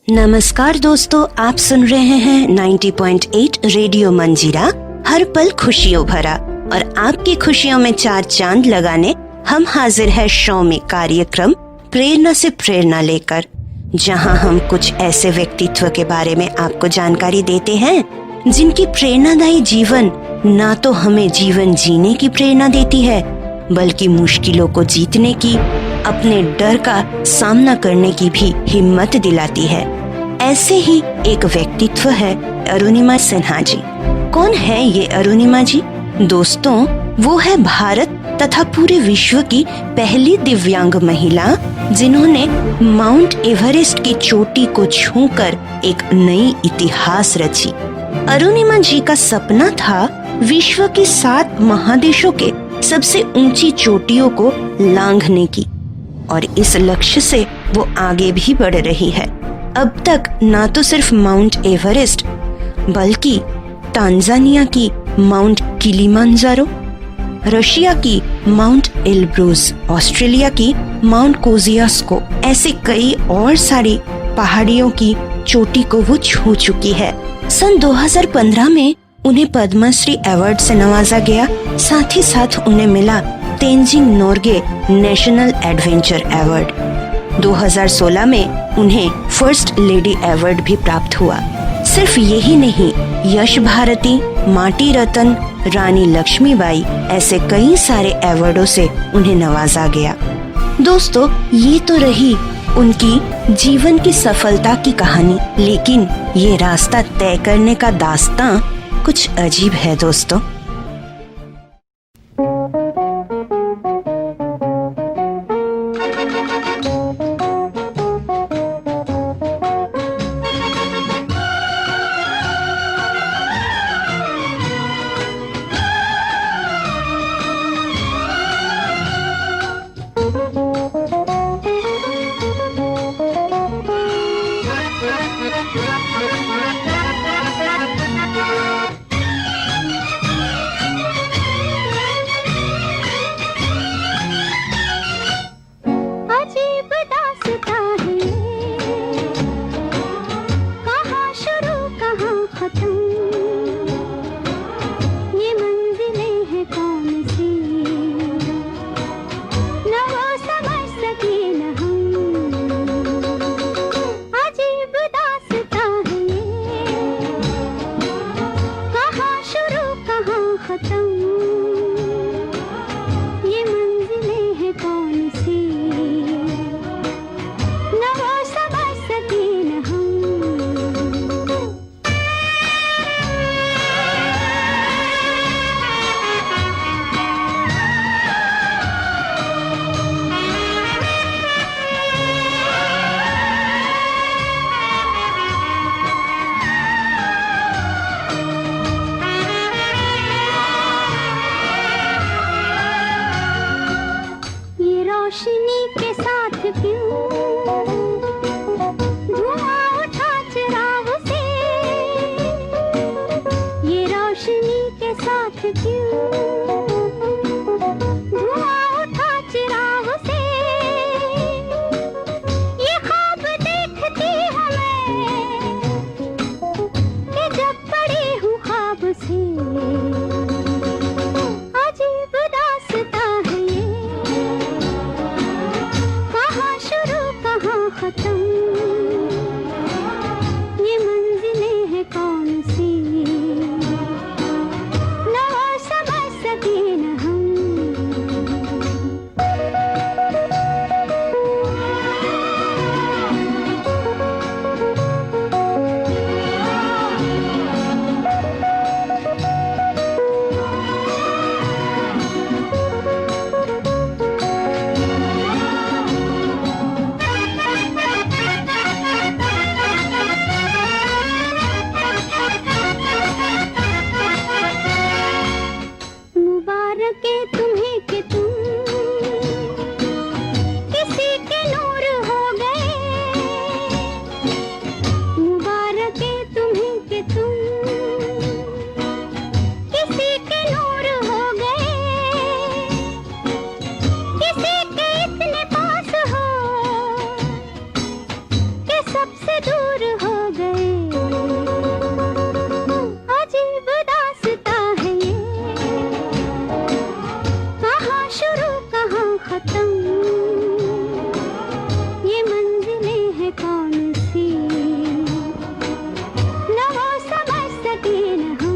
नमस्कार दोस्तों, आप सुन रहे हैं 90.8 रेडियो मंजीरा, हर पल खुशियों भरा। और आपकी खुशियों में चार चांद लगाने हम हाजिर है शो में कार्यक्रम प्रेरणा से प्रेरणा लेकर, जहां हम कुछ ऐसे व्यक्तित्व के बारे में आपको जानकारी देते हैं जिनकी प्रेरणादायी जीवन ना तो हमें जीवन जीने की प्रेरणा देती है, बल्कि मुश्किलों को जीतने की, अपने डर का सामना करने की भी हिम्मत दिलाती है। ऐसे ही एक व्यक्तित्व है अरुणिमा सिन्हा जी। कौन है ये अरुणिमा जी? दोस्तों, वो है भारत तथा पूरे विश्व की पहली दिव्यांग महिला जिन्होंने माउंट एवरेस्ट की चोटी को छूकर एक नई इतिहास रची। अरुणिमा जी का सपना था विश्व के 7 महादेशों के सबसे ऊंची चोटियों को लांघने की, और इस लक्ष्य से वो आगे भी बढ़ रही है। अब तक ना तो सिर्फ माउंट एवरेस्ट, बल्कि तांजानिया की माउंट किलिमांजारो, रशिया की माउंट एल्ब्रूज, ऑस्ट्रेलिया की माउंट कोजियास्को, ऐसे कई और सारी पहाड़ियों की चोटी को वो छू चुकी है। सन 2015 में उन्हें पद्मश्री अवार्ड से नवाजा गया। साथ ही साथ उन्हें मिला Tenzing Norgay national adventure award. 2016 में उन्हें फर्स्ट लेडी अवार्ड भी प्राप्त हुआ। सिर्फ यही नहीं, यश भारती, माटी रतन, रानी लक्ष्मीबाई, ऐसे कई सारे अवार्डों से उन्हें नवाजा गया। दोस्तों, ये तो रही उनकी जीवन की सफलता की कहानी, लेकिन ये रास्ता तय करने का दास्तां कुछ अजीब है दोस्तों। दूर हो गए। अजीब दास्तां है ये, कहाँ शुरू कहाँ खत्म, ये मंजिलें हैं कौन सी, न वो समझ सके न हम।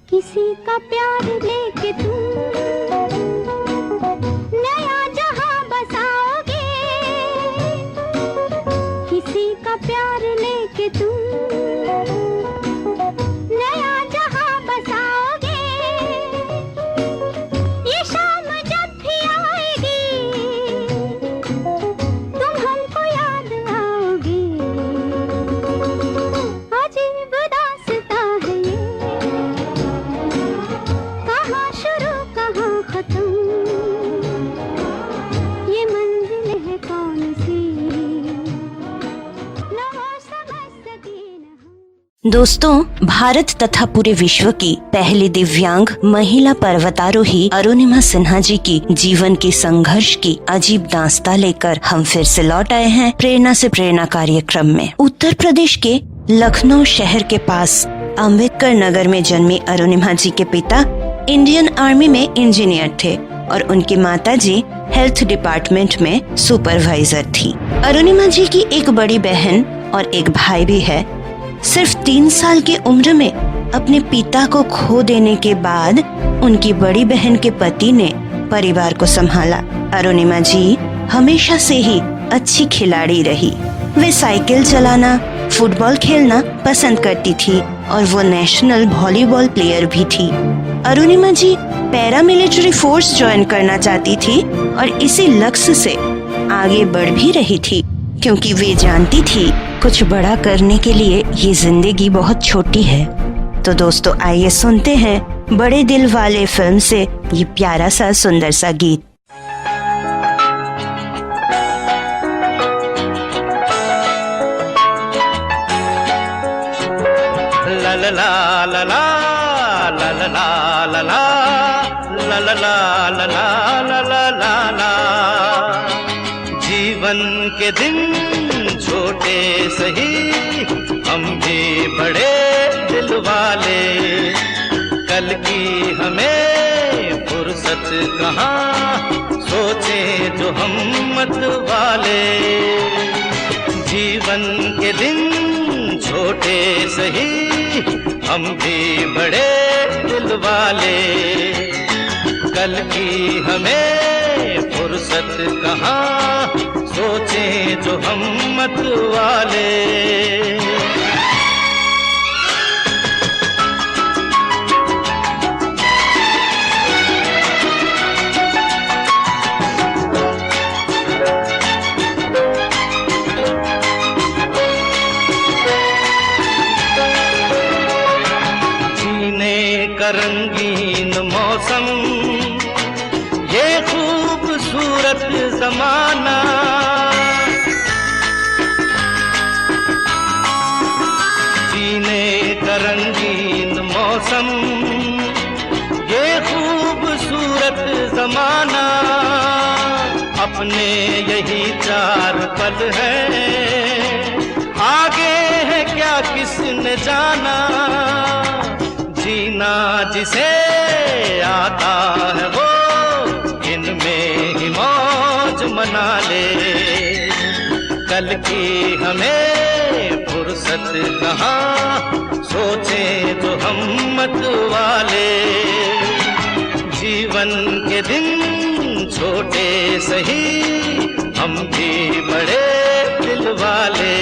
किसी का प्यार लेके तुम नया जहां बसाओगे, किसी का प्यार लेके तुम नया जहां बसाओगे। ये शाम जब भी आएगी तुम हमको याद आओगे। अजीब दास्तां है ये, कहाँ शुरू कहाँ खत्म, ये मंजिल है कौन सी, न वो समझ सके न हम। दोस्तों, भारत तथा पूरे विश्व की पहली दिव्यांग महिला पर्वतारोही अरुणिमा सिन्हा जी की जीवन के संघर्ष की अजीब दास्तां लेकर हम फिर से लौट आए हैं प्रेरणा से प्रेरणा कार्यक्रम में। उत्तर प्रदेश के लखनऊ शहर के पास अम्बेडकर नगर में जन्मी अरुणिमा जी के पिता इंडियन आर्मी में इंजीनियर थे और उनकी माताजी हेल्थ डिपार्टमेंट में सुपरवाइजर थी। अरुणिमा जी की एक बड़ी बहन और एक भाई भी है। सिर्फ 3 साल की उम्र में अपने पिता को खो देने के बाद उनकी बड़ी बहन के पति ने परिवार को संभाला। अरुणिमा जी हमेशा से ही अच्छी खिलाड़ी रही। वे साइकिल चलाना, फुटबॉल खेलना पसंद करती थी और वो नेशनल वॉलीबॉल प्लेयर भी थी। अरुणिमा जी पैरामिलिट्री फोर्स ज्वाइन करना चाहती थी और इसी लक्ष्य से आगे बढ़ भी रही थी, क्योंकि वे जानती थी कुछ बड़ा करने के लिए ये जिंदगी बहुत छोटी है। तो दोस्तों, आइए सुनते हैं बड़े दिल वाले फिल्म से ये प्यारा सा सुंदर सा गीत। ला ला ला ला ला ला ला ला ला ला ला ला ला ला ला ला ला। जीवन के दिन छोटे सही, हम भी बड़े दिल वाले, कल की हमें फुर्सत कहाँ, सोचे जो हम मत वाले। जीवन के दिन छोटे सही, हम भी बड़े दिल वाले, कल की हमें फुर्सत कहाँ, सोचे जो हम मत वाले। रंगीन मौसम, ये खूबसूरत जमाना, जीने का रंगीन मौसम, ये खूबसूरत जमाना, अपने यही 4 पल हैं, आगे है क्या किसने जाना। जीना जिसे आता है वो इनमें ही मौज मना ले, कल की हमें फुर्सत कहाँ, सोचे तो हम मत वाले। जीवन के दिन छोटे सही, हम भी बड़े दिल वाले,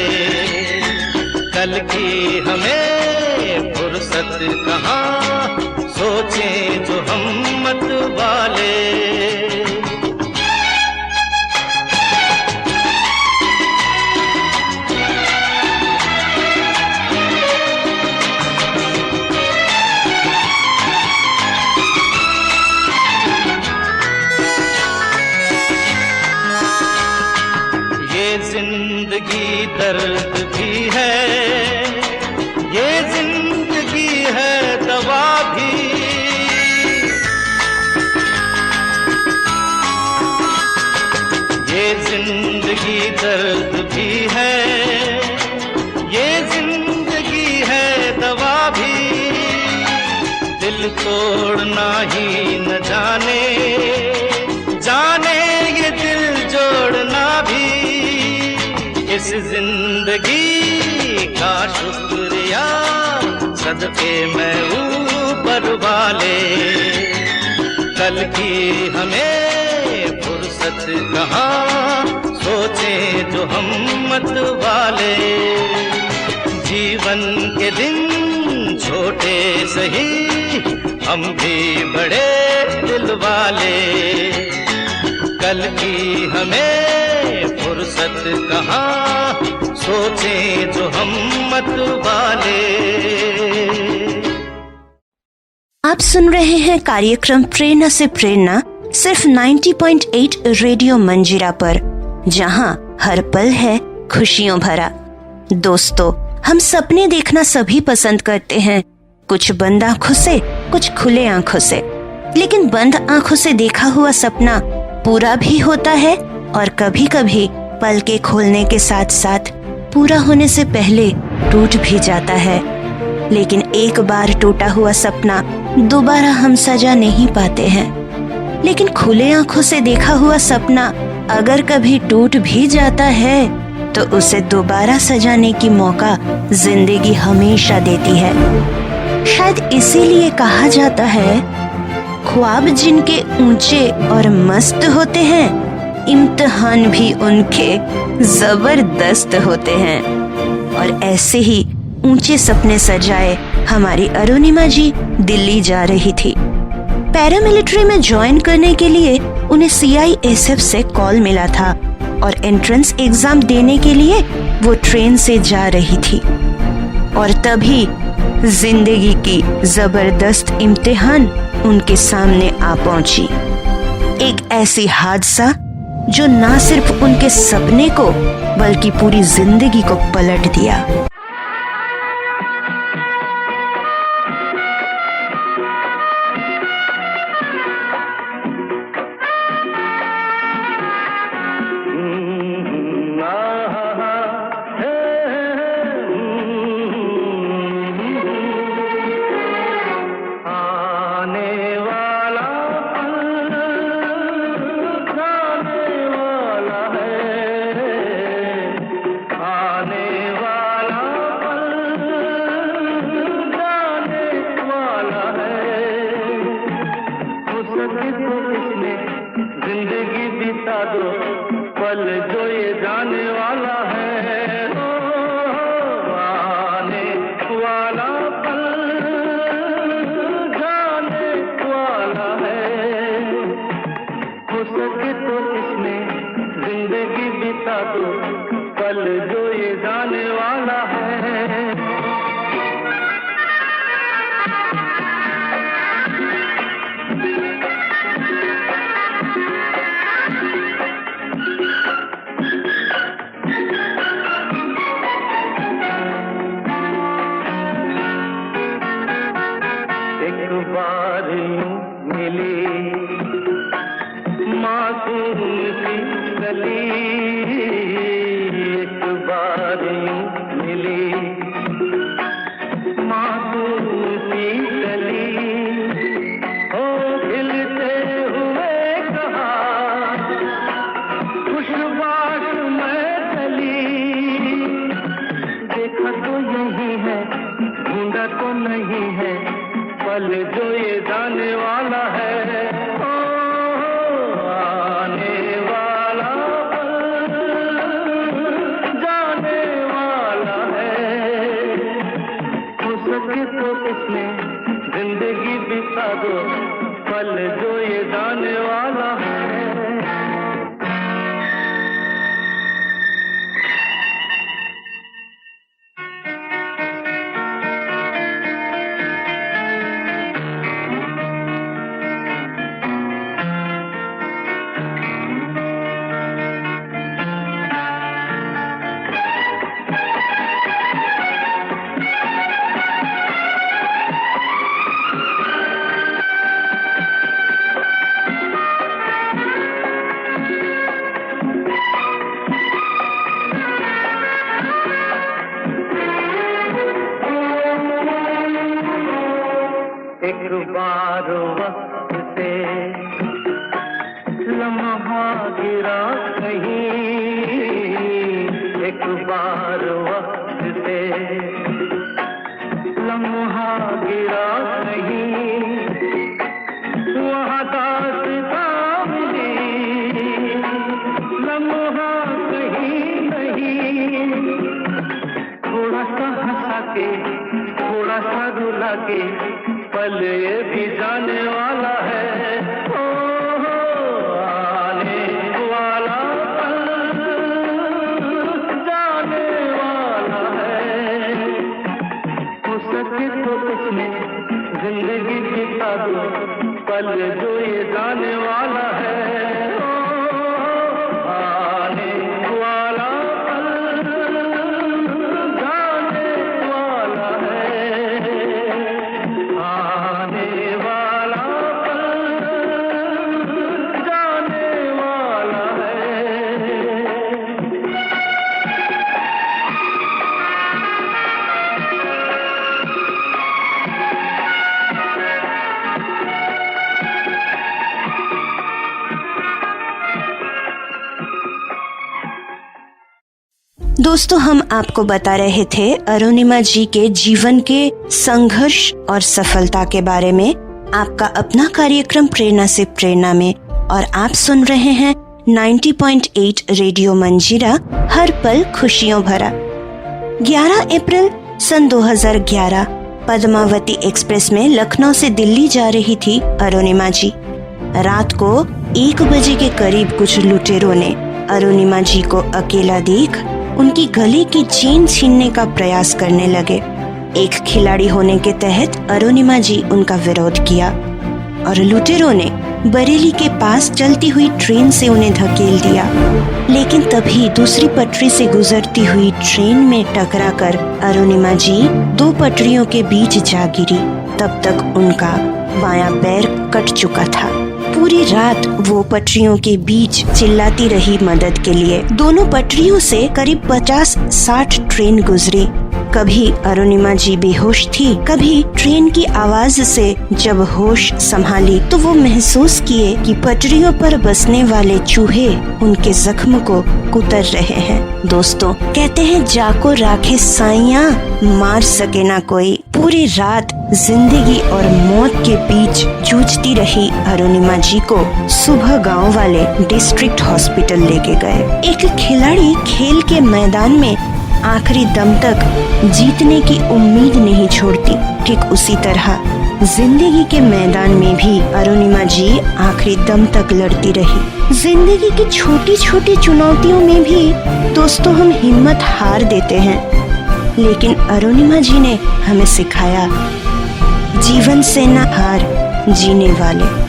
कल की हमें फुर्सत कहाँ, सोचे जो हम मत वाले। जिंदगी दर्द भी है, ये जिंदगी है दवा भी। ये जिंदगी दर्द भी है, ये जिंदगी है दवा भी। दिल तोड़ना ही न जाने, जाने ये दिल जोड़ना भी। इस जिंदगी का शुक्रिया सदके मैं ऊपर वाले, कल की हमें फुर्सत कहाँ, सोचें जो हम मत वाले। जीवन के दिन छोटे सही, हम भी बड़े दिल वाले, कल की हमें फुर्सत कहाँ, सोचें जो हम मत वाले। आप सुन रहे हैं कार्यक्रम प्रेरणा से प्रेरणा सिर्फ 90.8 रेडियो मंजीरा पर, जहां हर पल है खुशियों भरा। दोस्तों, हम सपने देखना सभी पसंद करते हैं, कुछ बंद आंखों से, कुछ खुले आंखों से। लेकिन बंद आंखों से देखा हुआ सपना पूरा भी होता है और कभी कभी पल के खोलने के साथ साथ पूरा होने से पहले टूट भी जाता है। लेकिन एक बार टूटा हुआ सपना दोबारा हम सजा नहीं पाते हैं। लेकिन खुले आंखों से देखा हुआ सपना अगर कभी टूट भी जाता है तो उसे दोबारा सजाने की मौका जिंदगी हमेशा देती है। शायद इसीलिए कहा जाता है, ख्वाब जिनके ऊंचे और मस्त होते हैं, इम्तिहान भी उनके जबरदस्त होते हैं। और ऐसे ही ऊंचे सपने सजाए हमारी अरुणिमा जी दिल्ली जा रही थी। पैरामिलिट्री में ज्वाइन करने के लिए उन्हें CISF से कॉल मिला था और एंट्रेंस एग्जाम देने के लिए वो ट्रेन से जा रही थी। और तभी जिंदगी की जबरदस्त इम्तिहान उनके सामने आ पहुंची। एक ऐसी हादसा जो ना सिर्फ उनके सपने को बल्कि पूरी जिंदगी को पलट दिया। बार वक्त से लम्हा गिरा कहीं, एक बार वक्त से लम्हा गिरा कहीं, वहाँ दास्तां मिली लम्हा कहीं नहीं। थोड़ा सा हंसा के थोड़ा सा रुला के पल ये भी जाने वाला है। ओ आने वाला पल जाने वाला है। हो सके तो इसमें जिंदगी बिता दो पल जो ये जाने वाला है। ओ आने वाला दोस्तों, हम आपको बता रहे थे अरुणिमा जी के जीवन के संघर्ष और सफलता के बारे में, आपका अपना कार्यक्रम प्रेरणा से प्रेरणा में, और आप सुन रहे हैं 90.8 रेडियो मंजीरा, हर पल खुशियों भरा। 11 अप्रैल सन 2011 पद्मावती एक्सप्रेस में लखनऊ से दिल्ली जा रही थी अरुणिमा जी। रात को 1 बजे के करीब कुछ लुटेरों ने अरुणिमा जी को अकेला देख उनकी गले की चेन छीनने का प्रयास करने लगे। एक खिलाड़ी होने के तहत अरुणिमा जी उनका विरोध किया और लुटेरों ने बरेली के पास चलती हुई ट्रेन से उन्हें धकेल दिया। लेकिन तभी दूसरी पटरी से गुजरती हुई ट्रेन में टकराकर अरुणिमा जी 2 पटरियों के बीच जा गिरी। तब तक उनका बायां पैर कट चुका था। पूरी रात वो पटरियों के बीच चिल्लाती रही मदद के लिए। दोनों पटरियों से करीब 50-60 ट्रेन गुजरी। कभी अरुणिमा जी बेहोश थी, कभी ट्रेन की आवाज से जब होश संभाली तो वो महसूस किए कि पटरियों पर बसने वाले चूहे उनके जख्म को कुतर रहे हैं। दोस्तों, कहते हैं जाको राखे साइयां, मार सके ना कोई। पूरी रात जिंदगी और मौत के बीच जूझती रही अरुणिमा जी को सुबह गांव वाले डिस्ट्रिक्ट हॉस्पिटल लेके गए। एक खिलाड़ी खेल के मैदान में आखिरी दम तक जीतने की उम्मीद नहीं छोड़ती, ठीक उसी तरह जिंदगी के मैदान में भी अरुणिमा जी आखिरी दम तक लड़ती रही। जिंदगी की छोटी छोटी चुनौतियों में भी दोस्तों हम हिम्मत हार देते हैं, लेकिन अरुणिमा जी ने हमें सिखाया, जीवन से न हार जीने वाले।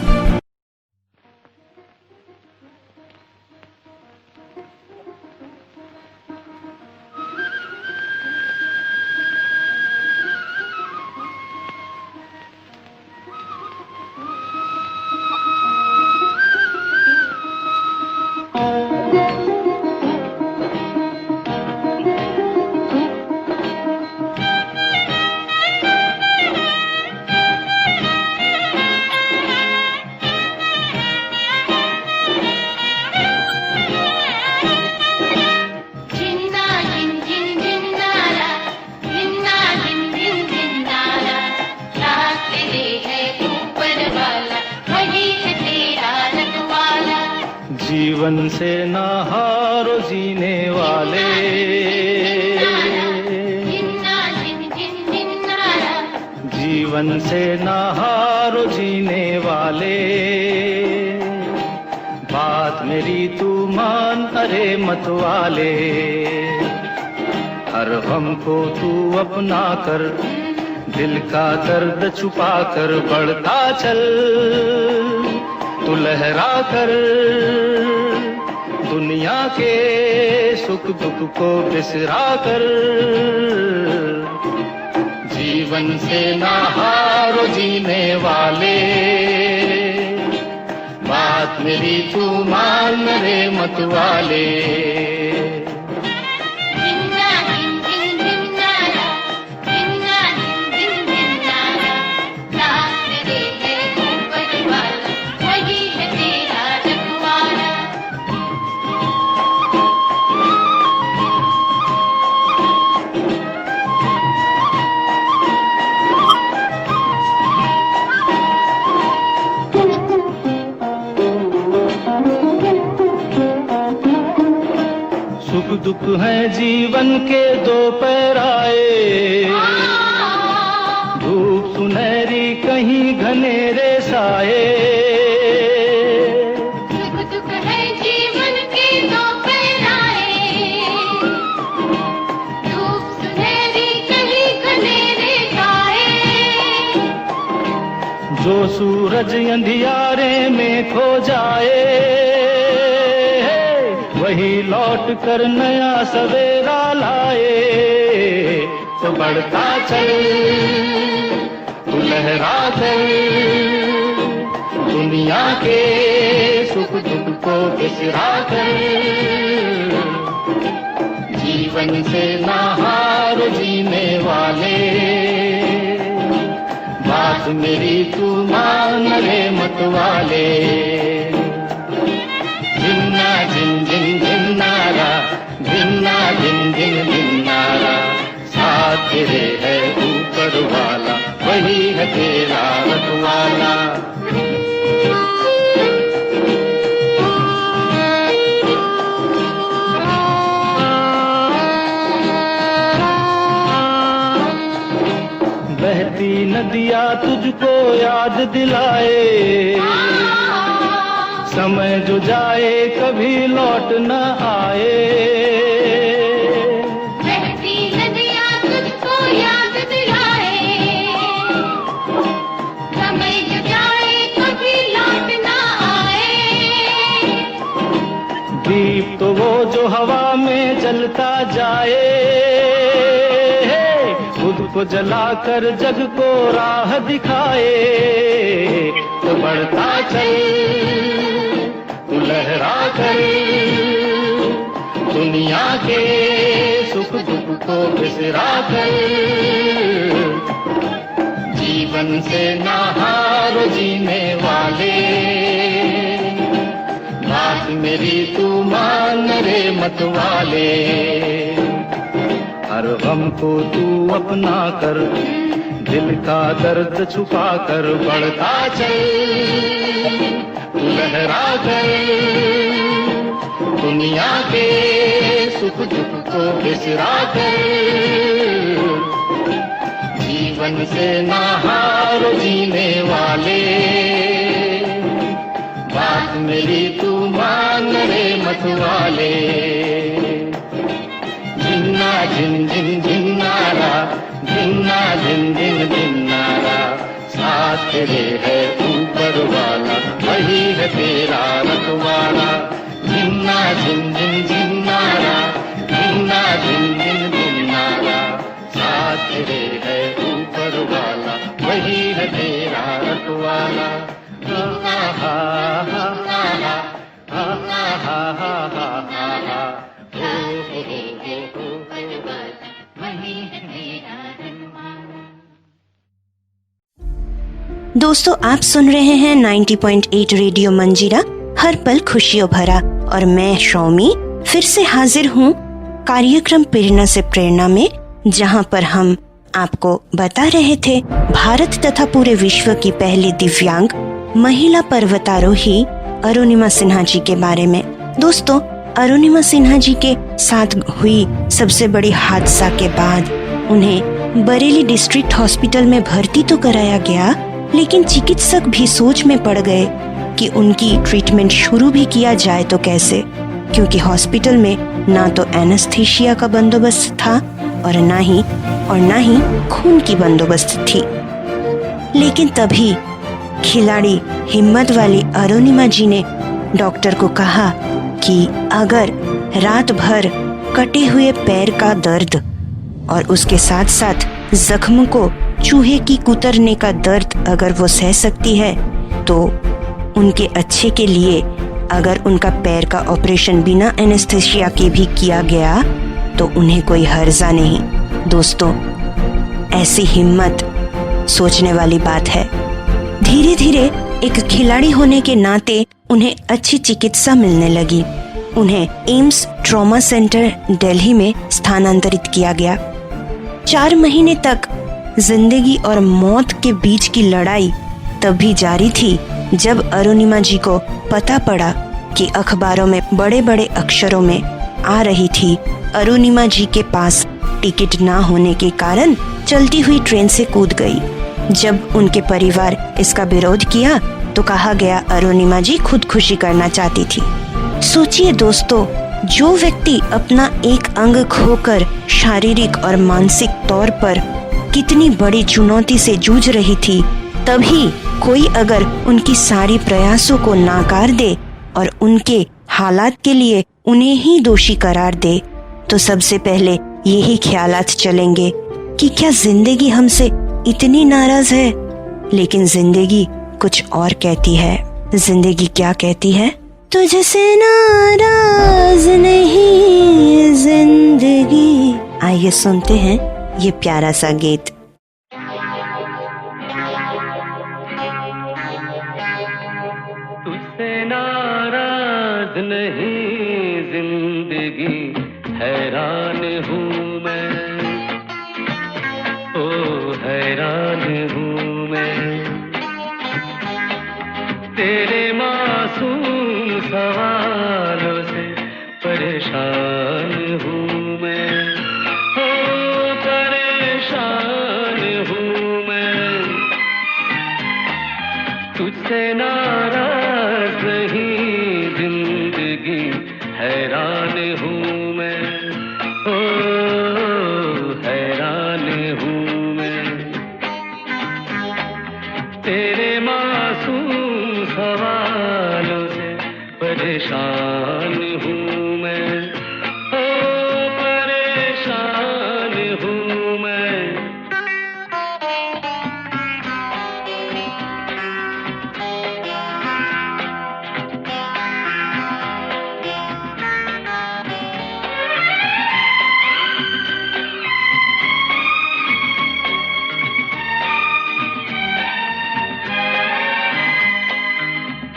जीवन से ना हारो जीने वाले, जीवन से ना हारो जीने वाले। बात मेरी तू मान अरे मत वाले, हर गम को तू अपना कर, दिल का दर्द छुपा कर बढ़ता चल, तू लहरा कर दुनिया के सुख दुख को बिसरा कर। जीवन से ना हारो जीने वाले, बात मेरी तू मान रे मत वाले। दुख है जीवन के दो पैराए, धूप सुनहरी कहीं घनेरे साए। सुख दुख है जीवन के दो पैराए, धूप सुनहरी कहीं घनेरे साए। जो सूरज अंधियारे में खो जाए, वही लौट कर नया सवेरा लाए। तो बढ़ता चल, तू लहरा चल, दुनिया के सुख दुख को बिसरा कर। जीवन से ना हार जीने वाले, बात मेरी तू मान रे मत वाले। धिन्ना धिन धिन धिन्नारा, धिन्ना धिन धिन धिन्नारा, साथ तेरे है ऊपर वाला, वही है तेरा रखवाला। बहती नदियाँ तुझको याद दिलाए, समय जो जाए कभी लौट न आए। बहती नदियाँ तुझको याद दिलाए, समय जो जाए कभी लौट न आए। दीप तो वो जो हवा में जलता जाए, खुद को जलाकर जग को राह दिखाए। तो बढ़ता चल, तू लहरा कर, दुनिया के सुख दुख को बिसरा कर। जीवन से ना हारो जीने वाले, बात मेरी तू मान रे मत वाले। हर गम को तू अपना कर, दिल का दर्द छुपा कर। बढ़ता चल, तू लहरा कर, दुनिया के सुख दुख को बिसरा कर। जीवन से ना हारो जीने वाले, बात मेरी तू मान रे मत वाले। धिन्ना धिन धिन धिन्नारा, धिन्ना धिन धिन धिन्नारा, साथ तेरे है ऊपर वाला, वही है तेरा रखवाला। धिन्ना धिन धिन धिन्नारा, धिन्ना धिन धिन धिन्नारा, साथ तेरे है ऊपर वाला, वही है तेरा रखवाला। हा हा हा हा हा हा हा हा हा हा हा। दोस्तों, आप सुन रहे हैं 90.8 रेडियो मंजीरा, हर पल खुशियों भरा। और मैं शौमी फिर से हाजिर हूँ कार्यक्रम प्रेरणा से प्रेरणा में, जहाँ पर हम आपको बता रहे थे भारत तथा पूरे विश्व की पहली दिव्यांग महिला पर्वतारोही अरुणिमा सिन्हा जी के बारे में। दोस्तों, अरुणिमा सिन्हा जी के साथ हुई सबसे बड़ी हादसा के बाद उन्हें बरेली डिस्ट्रिक्ट हॉस्पिटल में भर्ती तो कराया गया, लेकिन चिकित्सक भी सोच में पड़ गए कि उनकी ट्रीटमेंट शुरू भी किया जाए तो कैसे, क्योंकि हॉस्पिटल में ना तो एनेस्थीसिया का बंदोबस्त था और ना ही खून की बंदोबस्त थी। लेकिन तभी खिलाड़ी हिम्मत वाली अरुणिमा जी ने डॉक्टर को कहा कि अगर रात भर कटे हुए पैर का दर्द और उसके साथ साथ जख्म को चूहे की कुतरने का दर्द अगर वो सह सकती है, तो उनके अच्छे के लिए अगर उनका पैर का ऑपरेशन बिना एनेस्थीसिया के भी किया गया तो उन्हें कोई हर्जा नहीं। दोस्तों, ऐसी हिम्मत सोचने वाली बात है। धीरे धीरे एक खिलाड़ी होने के नाते उन्हें अच्छी चिकित्सा मिलने लगी। उन्हें एम्स ट्रॉमा सेंटर दिल्ली में स्थानांतरित किया गया। 4 महीने तक जिंदगी और मौत के बीच की लड़ाई तब भी जारी थी जब अरुणिमा जी को पता पड़ा कि अखबारों में बड़े बड़े अक्षरों में आ रही थी, अरुणिमा जी के पास टिकट ना होने के कारण चलती हुई ट्रेन से कूद गई। जब उनके परिवार इसका विरोध किया तो कहा गया अरुणिमा जी खुदकुशी करना चाहती थी। सोचिए दोस्तों, जो व्यक्ति अपना एक अंग खोकर शारीरिक और मानसिक तौर पर कितनी बड़ी चुनौती से जूझ रही थी, तभी कोई अगर उनकी सारी प्रयासों को नाकार दे और उनके हालात के लिए उन्हें ही दोषी करार दे, तो सबसे पहले यही ख्यालात चलेंगे कि क्या जिंदगी हमसे इतनी नाराज है। लेकिन जिंदगी कुछ और कहती है। जिंदगी क्या कहती है? तुझसे नाराज नहीं जिंदगी। आइए सुनते हैं ये प्यारा सा गीत। तुझसे नाराज नहीं जिंदगी, हैरान हूँ मैं, ओ हैरान हूँ मैं, तेरे मासूम सवालों से परेशान हूँ मैं, ओ परेशान हूँ मैं, तुझसे नाराज नहीं जिंदगी, हैरान हूँ मैं, ओ हैरान हूँ मैं, तेरे मासूम सवालों से परेशान हूँ मैं, ओ परेशान हूँ मैं।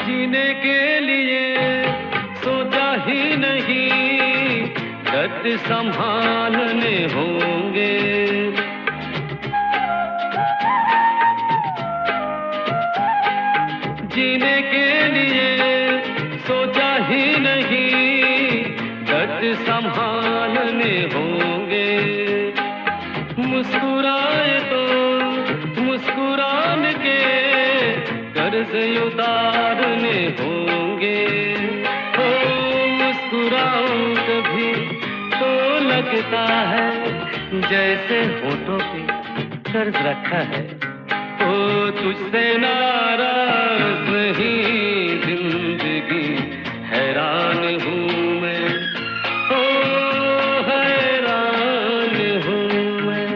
जीने के लिए सोचा ही नहीं, दर्द संभालने होंगे, जीने के लिए सोचा ही नहीं, दर्द संभालने होंगे, मुस्कुराए तो मुस्कुराने के कर्ज उतारने होंगे, ओ मुस्कुराऊं कभी तो लगता है जैसे होठों पे कर्ज रखा है, ओ तुझसे नाराज नहीं जिंदगी, हैरान हूँ मैं, ओ हैरान हूँ मैं।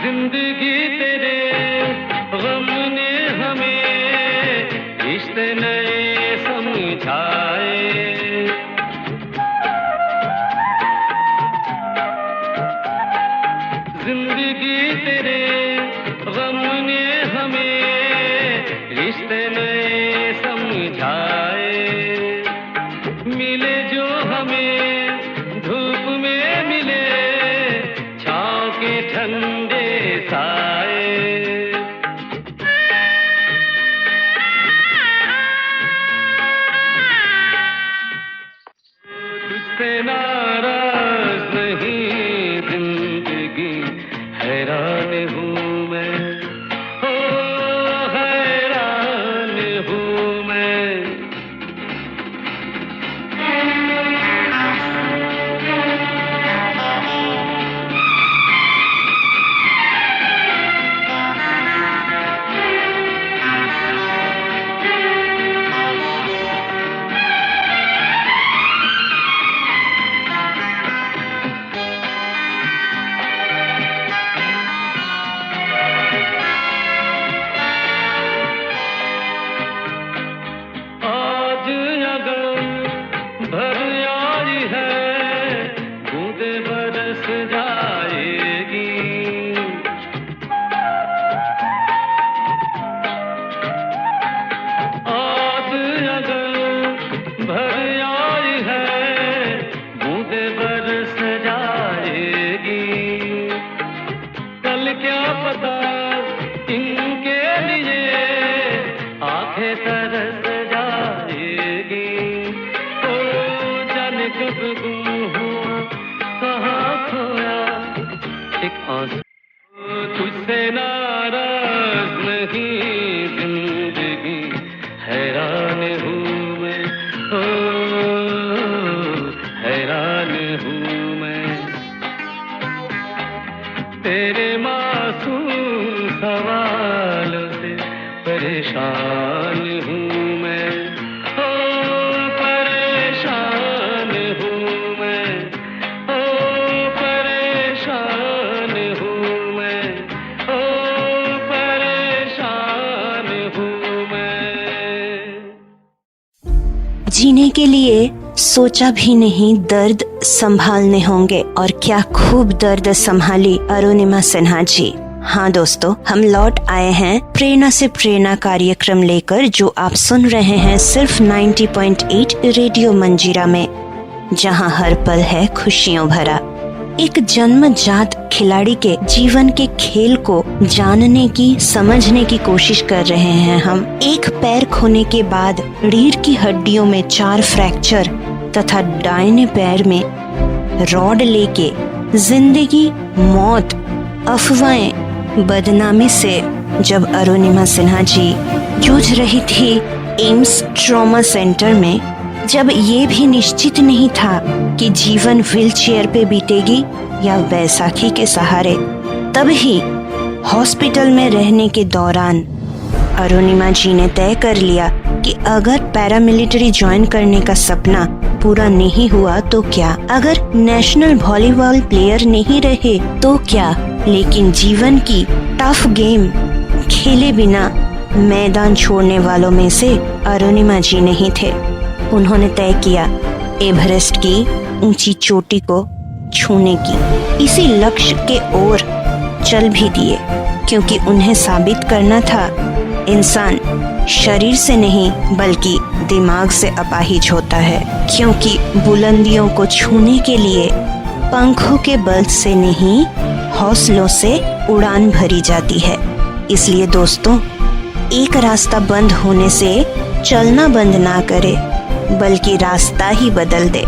जिंदगी तेरे गम ने हमें रिश्ते नए समझाए, जिंदगी तेरे गम ने हमें रिश्ते नए समझाए, मिले जो हमें धूप में मिले छाँव के ठंडे साए, तुझसे नाराज नहीं जिंदगी, हैरान हूँ मैं, ओ हैरान हूँ मैं। क्या पता इनके लिए आंखें तरस जाएगी। ओ जाने कब गुम हुआ कहाँ खोया एक आंसू। तुझसे नाराज नहीं जिंदगी हैरान हूँ मैं, ओ हैरान हूँ मैं। तेरे मासूम सवालों से परेशान हूँ मैं, ओ परेशान हूँ मैं, ओ परेशान हूँ मैं, ओ परेशान हूँ मैं। जीने के लिए सोचा भी नहीं दर्द संभालने होंगे, और क्या खूब दर्द संभाली अरुणिमा सिन्हा जी। हाँ दोस्तों, हम लौट आए हैं प्रेरणा से प्रेरणा कार्यक्रम लेकर, जो आप सुन रहे हैं सिर्फ 90.8 रेडियो मंजीरा में, जहां हर पल है खुशियों भरा। एक जन्मजात खिलाड़ी के जीवन के खेल को जानने की, समझने की कोशिश कर रहे हैं हम। एक पैर खोने के बाद रीढ़ की हड्डियों में 4 फ्रैक्चर तथा दाहिने पैर में रॉड लेके जिंदगी मौत अफवाहें बदनामी से जब अरुणिमा सिन्हा जी जूझ रही थी एम्स ट्रॉमा सेंटर में, जब ये भी निश्चित नहीं था कि जीवन व्हीलचेयर पे बीतेगी या बैसाखी के सहारे, तब ही हॉस्पिटल में रहने के दौरान अरुणिमा जी ने तय कर लिया कि अगर पैरामिलिट्री ज्वाइन करने का सपना पूरा नहीं हुआ तो क्या, अगर नेशनल वॉलीबॉल प्लेयर नहीं रहे तो क्या, लेकिन जीवन की टफ गेम खेले बिना मैदान छोड़ने वालों में से अरुणिमा जी नहीं थे। उन्होंने तय किया एवरेस्ट की ऊंची चोटी को छूने की। इसी लक्ष्य के ओर चल भी दिए, क्योंकि उन्हें साबित करना था इंसान शरीर से नहीं बल्कि दिमाग से अपाहिज होता है, क्योंकि बुलंदियों को छूने के लिए पंखों के बल से नहीं हौसलों से उड़ान भरी जाती है। इसलिए दोस्तों, एक रास्ता बंद होने से चलना बंद ना करे, बल्कि रास्ता ही बदल दे।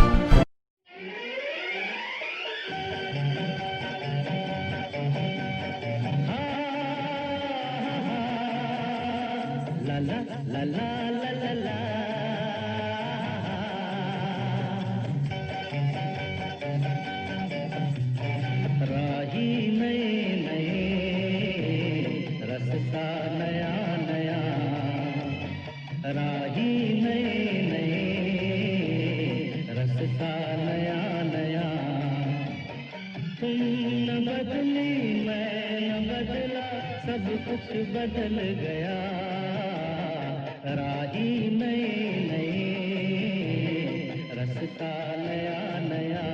राही नए नए रस्ता नया नया, राही नए नए रस्ता नया नया। तुम न बदली मैं न बदला, सब कुछ बदल गया। राही नए नए रस्ता नया नया।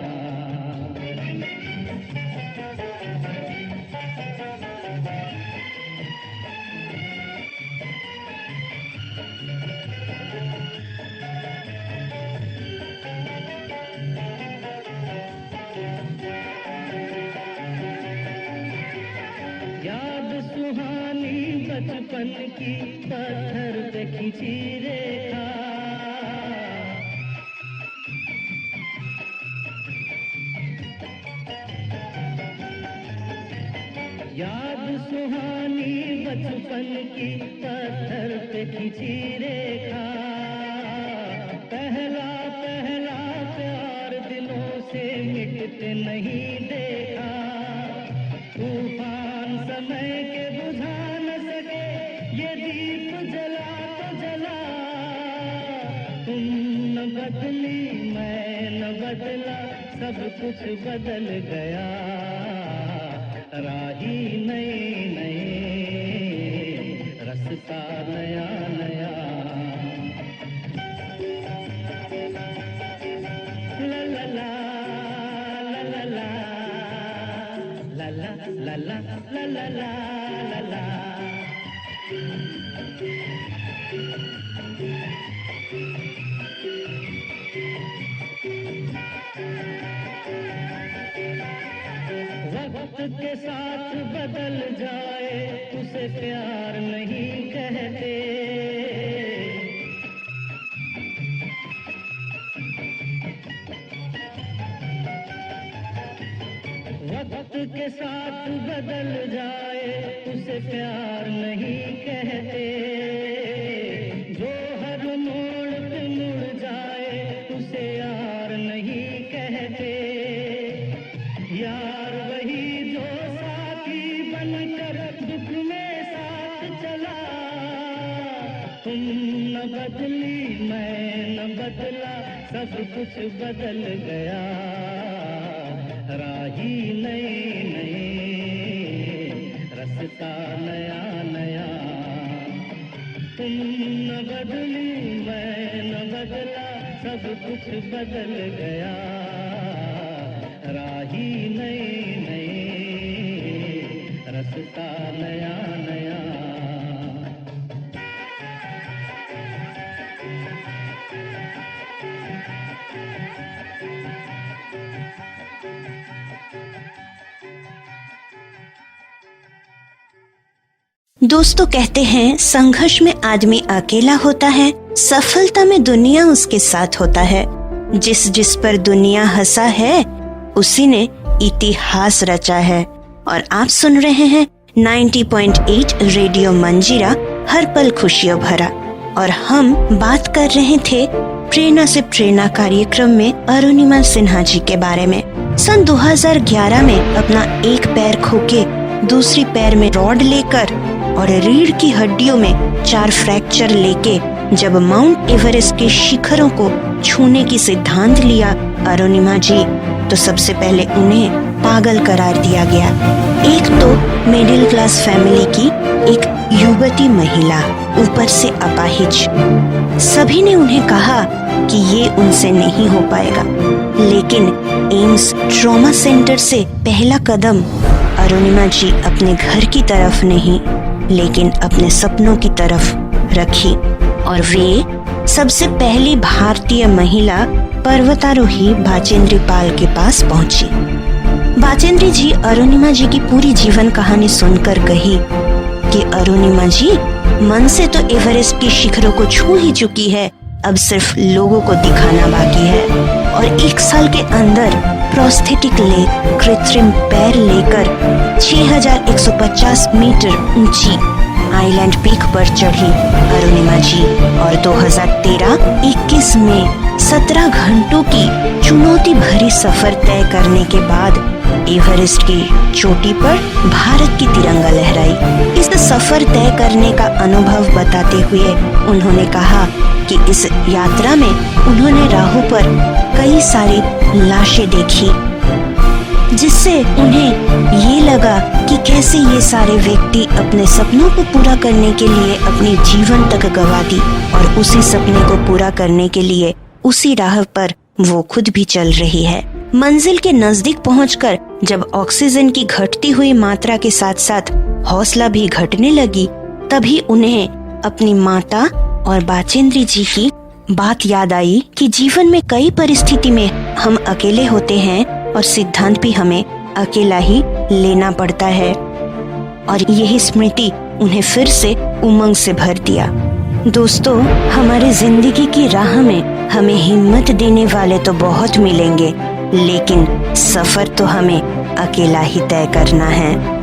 याद सुहानी बचपन की पत्थर पे खिंची रेखा, याद सुहानी बचपन की पत्थर पे खिंची रेखा। पहला पहला प्यार दिलों से मिटते नहीं देखा। तूफान समय के बुझा न सके, ये दीप जला तो जला। तुम न बदली मैं न बदला, सब कुछ बदल गया। राही नए नए रस्ता नया नया। ला ला ला ला ला ला ला ला ला ला ला ला ला। वक्त के साथ बदल जाए उसे प्यार नहीं कहते। वक्त के साथ बदल जाए उसे प्यार नहीं कहते। जो हर मोड़ पे मुड़ जाए उसे यार नहीं कहते। यार वही जो साथी बनकर दुख में साथ चला। तुम न बदली मैं न बदला सब कुछ बदल गया। राही नए नए रास्ता नया नया। तुम न बदली मैं न बदला सब कुछ बदल गया। राही नए नए रास्ता नया नया। दोस्तों कहते हैं संघर्ष में आदमी अकेला होता है, सफलता में दुनिया उसके साथ होता है। जिस पर दुनिया हंसा है उसी ने इतिहास रचा है। और आप सुन रहे हैं 90.8 रेडियो मंजीरा, हर पल खुशियों भरा। और हम बात कर रहे थे प्रेरणा से प्रेरणा कार्यक्रम में अरुणिमा सिन्हा जी के बारे में। सन 2011 में अपना एक पैर खोके दूसरी पैर में रॉड लेकर और रीढ़ की हड्डियों में 4 फ्रैक्चर लेके जब माउंट एवरेस्ट के शिखरों को छूने की सिद्धांत लिया अरुणिमा जी, तो सबसे पहले उन्हें पागल करार दिया गया। एक तो मिडिल क्लास फैमिली की एक युवती महिला, ऊपर से अपाहिज। सभी ने उन्हें कहा कि ये उनसे नहीं हो पाएगा, लेकिन एम्स ट्रॉमा सेंटर से पहला कदम अरुणिमा जी अपने घर की तरफ नहीं लेकिन अपने सपनों की तरफ रखी। और वे सबसे पहली भारतीय महिला पर्वतारोही बाचेंद्री पाल के पास पहुंची। बाचेंद्री जी अरुणिमा जी की पूरी जीवन कहानी सुनकर कही कि अरुणिमा जी मन से तो एवरेस्ट के शिखरों को छू ही चुकी है, अब सिर्फ लोगों को दिखाना बाकी है। और 1 साल के अंदर प्रोस्थेटिक लेग, कृत्रिम पैर लेकर 6150 मीटर ऊंची आइलैंड पीक पर चढ़ी अरुणिमा जी। और 2013-21 में 17 घंटों की चुनौती भरी सफर तय करने के बाद एवरेस्ट की चोटी पर भारत की तिरंगा लहराई। इस सफर तय करने का अनुभव बताते हुए उन्होंने कहा कि इस यात्रा में उन्होंने राहों पर कई सारी लाशें देखी, जिससे उन्हें ये लगा कि कैसे ये सारे व्यक्ति अपने सपनों को पूरा करने के लिए अपनी जीवन तक गंवा दी और उसी सपने को पूरा करने के लिए उसी राह पर वो खुद भी चल रही है। मंजिल के नजदीक पहुंचकर जब ऑक्सीजन की घटती हुई मात्रा के साथ साथ हौसला भी घटने लगी, तभी उन्हें अपनी माता और बाचेंद्री जी की बात याद आई कि जीवन में कई परिस्थिति में हम अकेले होते हैं और सिद्धांत भी हमें अकेला ही लेना पड़ता है। और यही स्मृति उन्हें फिर से उमंग से भर दिया। दोस्तों, हमारे जिंदगी की राह में हमें हिम्मत देने वाले तो बहुत मिलेंगे, लेकिन सफर तो हमें अकेला ही तय करना है।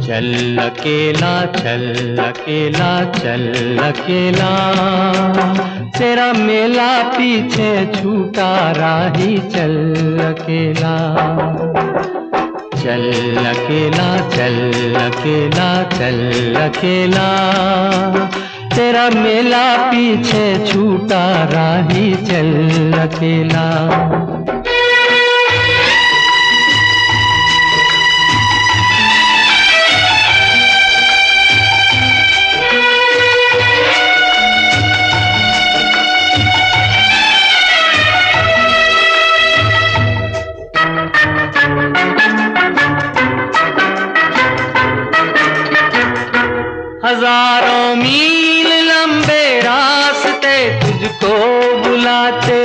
चल अकेला चल अकेला चल अकेला, तेरा मेला पीछे छूटा राही चल अकेला। चल अकेला चल अकेला चल अकेला, तेरा मेला पीछे छूटा राही चल अकेला। हजारों मील लंबे रास्ते तुझको बुलाते,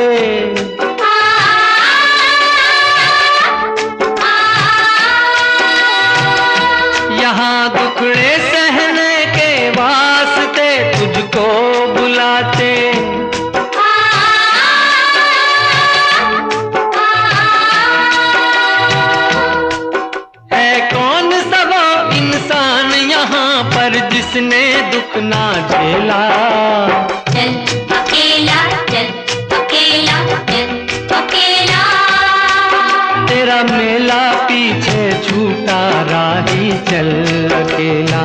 यहाँ दुखड़े सहने के वास्ते तुझको बुलाते। है कौन सा वो इंसान यहाँ पर जिसने दुख ना झेला। चल अकेला चल अकेला चल अकेला, तेरा मेला पीछे छूटा राही चल अकेला।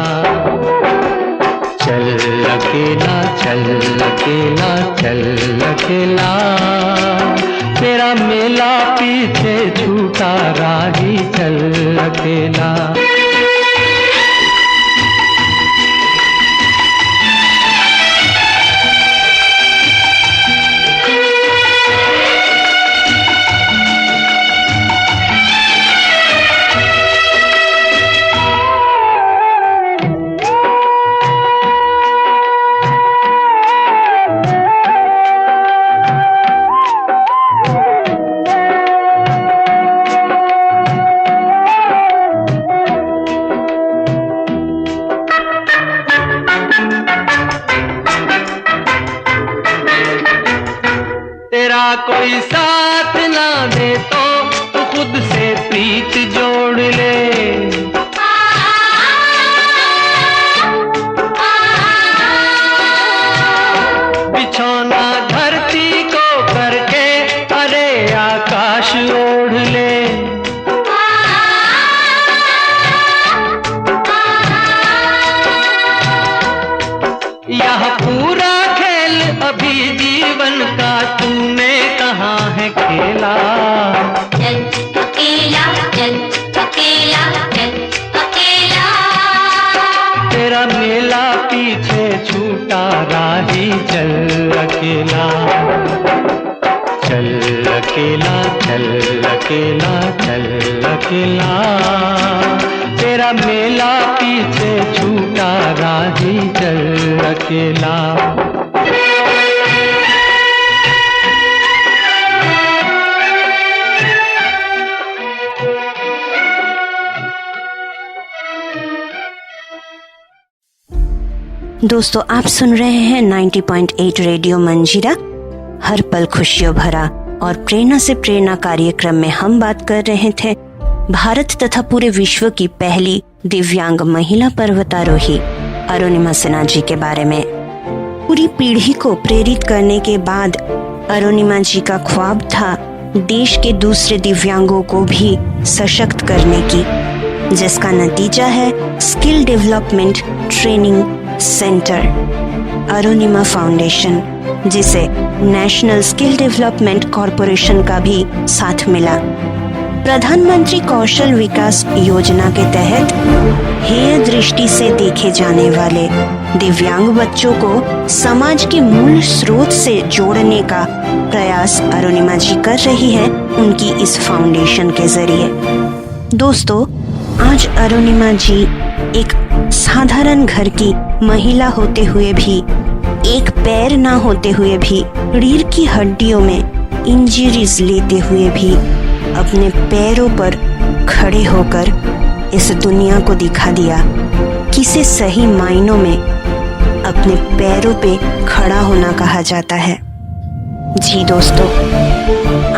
चल अकेला चल अकेला चल अकेला, तेरा मेला पीछे छूटा राही चल अकेला। तेरा कोई साथ ना दे तो तू खुद से प्रीत जोड़ ले। बिछौना धरती को करके अरे आकाश ओढ़ ले। यह पूरा खेल अभी जीवन का तूने कहाँ है खेला। चल अकेला चल अकेला चल अकेला, तेरा मेला पीछे छूटा राही चल अकेला। चल अकेला चल अकेला चल अकेला, तेरा मेला पीछे छूटा राही चल अकेला। दोस्तों, आप सुन रहे हैं 90.8 रेडियो मंजीरा, हर पल खुशियों भरा। और प्रेरणा से प्रेरणा कार्यक्रम में हम बात कर रहे थे भारत तथा पूरे विश्व की पहली दिव्यांग महिला पर्वतारोही अरुणिमा सिन्हा जी के बारे में। पूरी पीढ़ी को प्रेरित करने के बाद अरुणिमा जी का ख्वाब था देश के दूसरे दिव्यांगों को भी सशक्त करने की, जिसका नतीजा है skill development training centre Arunima foundation, जिसे नेशनल स्किल डेवलपमेंट कॉरपोरेशन का भी साथ मिला। प्रधानमंत्री कौशल विकास योजना के तहत हेय दृष्टि से देखे जाने वाले दिव्यांग बच्चों को समाज के मूल स्रोत से जोड़ने का प्रयास अरुणिमा जी कर रही है उनकी इस फाउंडेशन के जरिए। दोस्तों, आज अरुणिमा जी एक साधारण घर की महिला होते हुए भी, एक पैर ना होते हुए भी, रीढ़ की हड्डियों में इंजरीज लेते हुए भी अपने पैरों पर खड़े होकर इस दुनिया को दिखा दिया किसे सही मायनों में अपने पैरों पे खड़ा होना कहा जाता है। जी दोस्तों,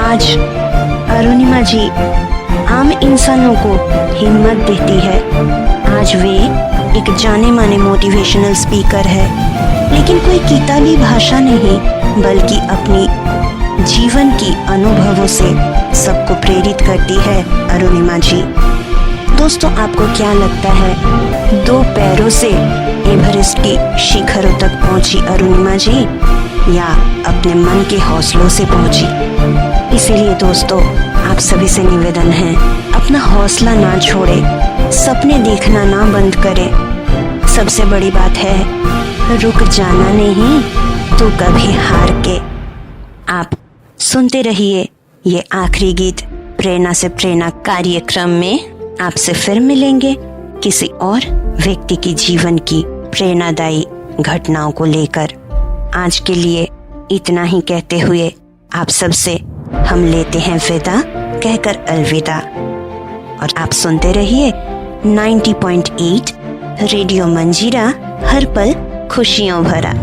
आज अरुणिमा जी आम इंसानों को हिम्मत देती है। आज वे एक जाने माने मोटिवेशनल स्पीकर है, लेकिन कोई किताबी भाषा नहीं, बल्कि अपनी जीवन की अनुभवों से सबको प्रेरित करती है अरुणिमा जी। दोस्तों, आपको क्या लगता है 2 पैरों से एवरेस्ट की शिखरों तक पहुंची अरुणिमा जी या अपने मन के हौसलों से पहुंची? इसीलिए दोस्तों, आप सभी से निवेदन है, अपना हौसला ना छोड़े, सपने देखना ना बंद करे। सबसे बड़ी बात है, रुक जाना नहीं तो कभी हार के। आप सुनते रहिए ये आखिरी गीत प्रेरणा से प्रेरणा कार्यक्रम में। आपसे फिर मिलेंगे किसी और व्यक्ति की जीवन की प्रेरणादायी घटनाओं को लेकर। आज के लिए इतना ही कहते हुए आप सबसे हम लेते हैं विदा, कहकर अलविदा। और आप सुनते रहिए 90.8 रेडियो मंजीरा, हर पल खुशियों भरा।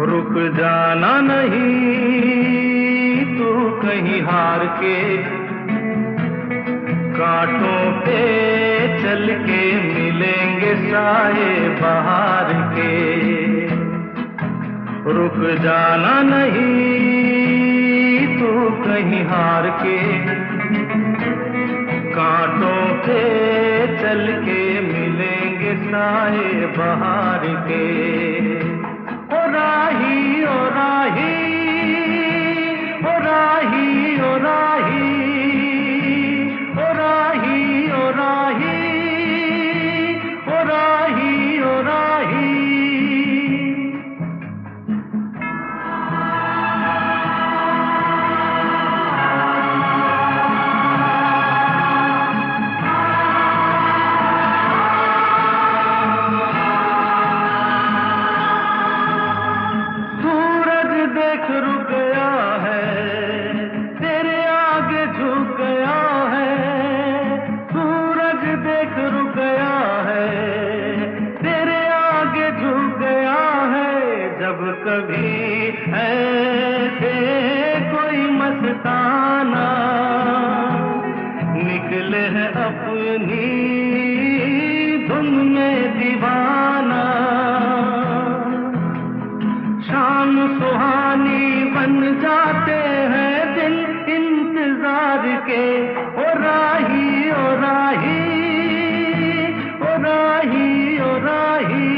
रुक जाना नहीं तू कहीं हार के, कांटों पे चल के मिलेंगे साए बहार के। रुक जाना नहीं तू कहीं हार के, कांटों पे चल के मिलेंगे साए बहार के। ओ राही ओ राही ओ राही ओ राही ओ राही ओ राही ओ राही ओ राही। रुक गया है तेरे आगे झुक गया है, सूरज देख रुक गया है तेरे आगे झुक गया है। जब कभी ऐसे कोई मस्ताना निकले है अपनी धुन में दीवाना, शाम सुहानी बन जाते हैं दिन इंतजार के। ओ राही ओ राही ओ राही ओ राही।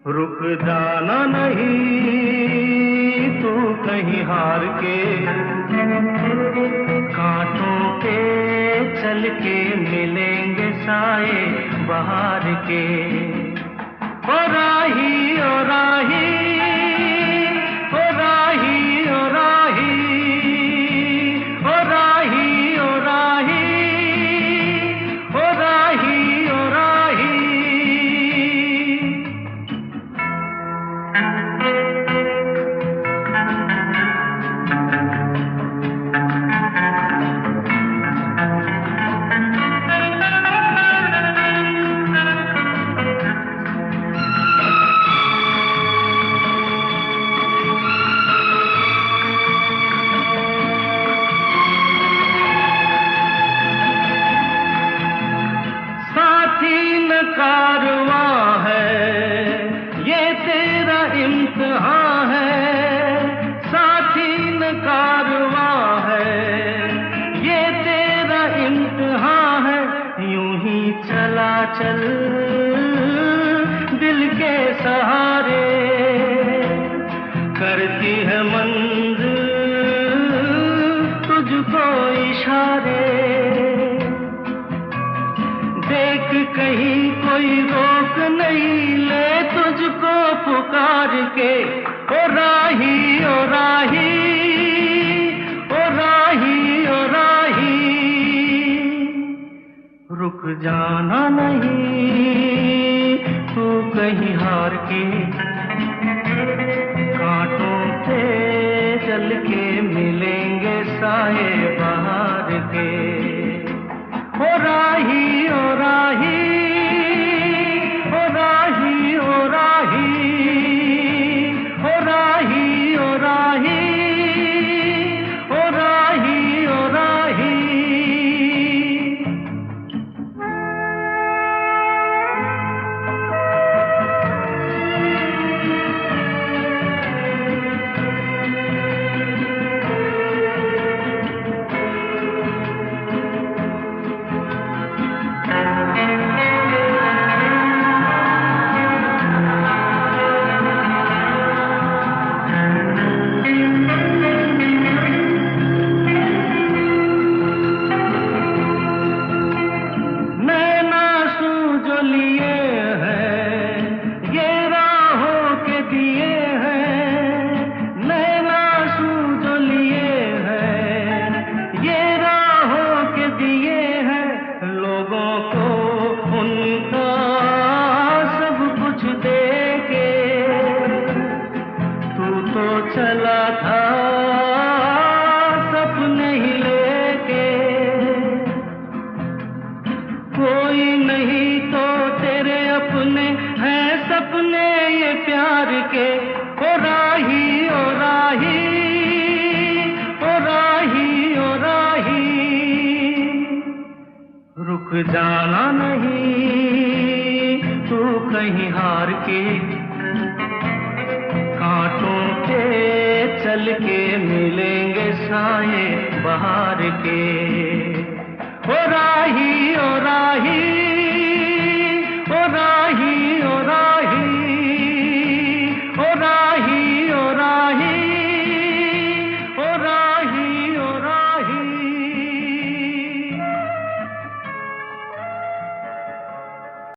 रुक जाना नहीं तू कहीं हार के, कांटों पे चल के मिलेंगे साए बहार के। ओ राही ओ राही ओ राही ओ राही ओ राही ओ राही ओ राही ओ राही। कारवां है ये तेरा इम्तिहान है, साथी न कारवां है ये तेरा इम्तिहान है। यूं ही चला चल दिल के सहारे, करती है मंजिल तुझको इशारे। देख कहीं कोई रोक नहीं ले तुझको पुकार के। ओ राही ओ राही ओ राही ओ राही। रुक जाना नहीं तू कहीं हार के, कांटों पे चल के मिलेंगे साए बहार के। ओ राही ओ राही ओ राही ओ राही ओ राही ओ राही ओ राही ओ राही। चला था सपने ही लेके, कोई नहीं तो तेरे अपने हैं सपने ये प्यार के। ओ राही ओ राही ओ राही ओ राही, रुक जाना नहीं तू कहीं हार के, कांटों पे चल के मिलेंगे साए बहार के। ओ राही ओ राही